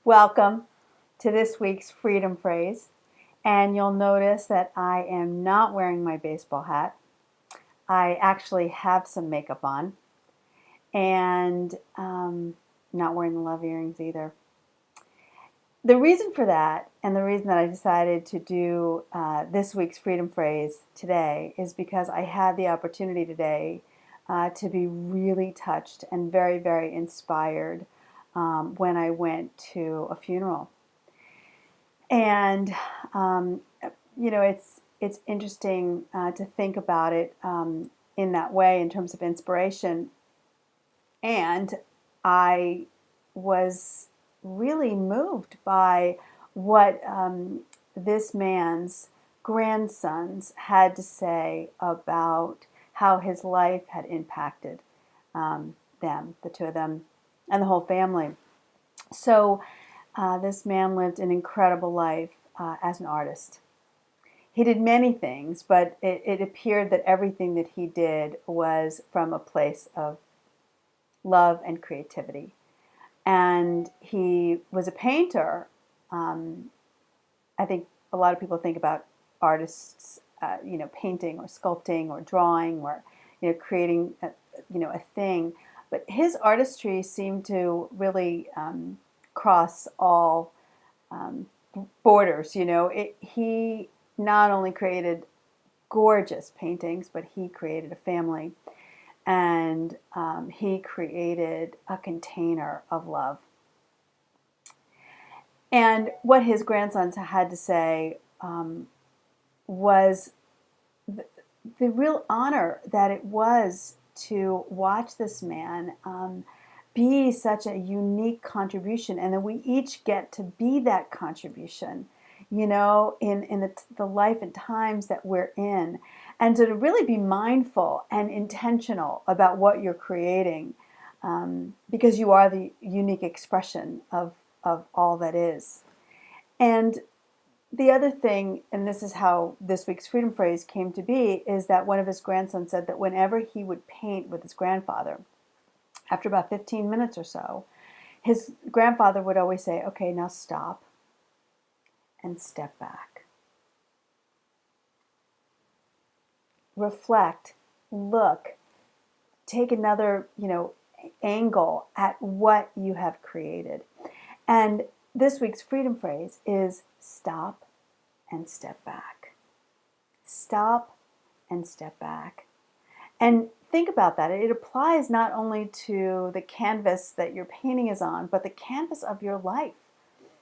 Welcome to this week's Freedom Phrase, and you'll notice that I am not wearing my baseball hat. I actually have some makeup on, and not wearing the love earrings either. The reason for that, and the reason that I decided to do this week's Freedom Phrase today, is because I had the opportunity today to be really touched and very, very inspired when I went to a funeral. And it's interesting to think about it in that way in terms of inspiration. And I was really moved by what this man's grandsons had to say about how his life had impacted them, the two of them, and the whole family. So this man lived an incredible life as an artist. He did many things, but it appeared that everything that he did was from a place of love and creativity. And he was a painter. I think a lot of people think about artists, painting or sculpting or drawing or, creating, a thing. But his artistry seemed to really cross all borders. He not only created gorgeous paintings, but he created a family, and he created a container of love. And what his grandsons had to say was the real honor that it was to watch this man be such a unique contribution, and that we each get to be that contribution, in the life and times that we're in, and to really be mindful and intentional about what you're creating, because you are the unique expression of all that is. And the other thing, and this is how this week's Freedom Phrase came to be, is that one of his grandsons said that whenever he would paint with his grandfather, after about 15 minutes or so, his grandfather would always say, "Okay, now stop and step back. Reflect, look, take another, angle at what you have created." And this week's Freedom Phrase is stop and step back. Stop and step back. And think about that. It applies not only to the canvas that your painting is on, but the canvas of your life.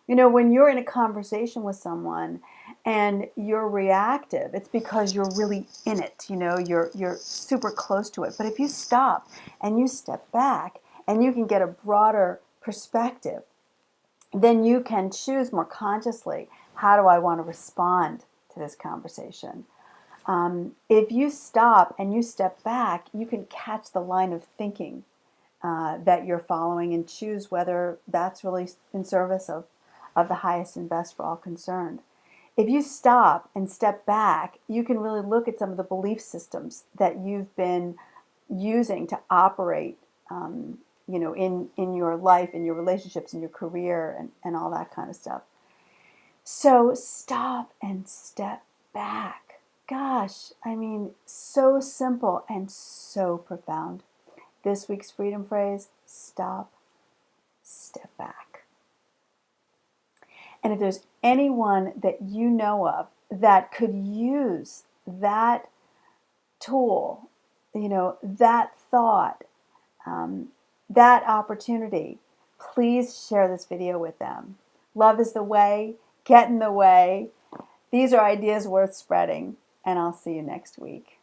When you're in a conversation with someone and you're reactive, it's because you're really in it. You're super close to it. But if you stop and you step back and you can get a broader perspective, then you can choose more consciously, how do I want to respond to this conversation? If you stop and you step back, you can catch the line of thinking that you're following and choose whether that's really in service of the highest and best for all concerned. If you stop and step back, you can really look at some of the belief systems that you've been using to operate in your life, in your relationships, in your career, and all that kind of stuff. So stop and step back. Gosh, so simple and so profound. This week's Freedom Phrase, stop, step back. And if there's anyone that you know of that could use that tool, that thought, that opportunity, please share this video with them. Love is the way. Get in the way. These are ideas worth spreading, and I'll see you next week.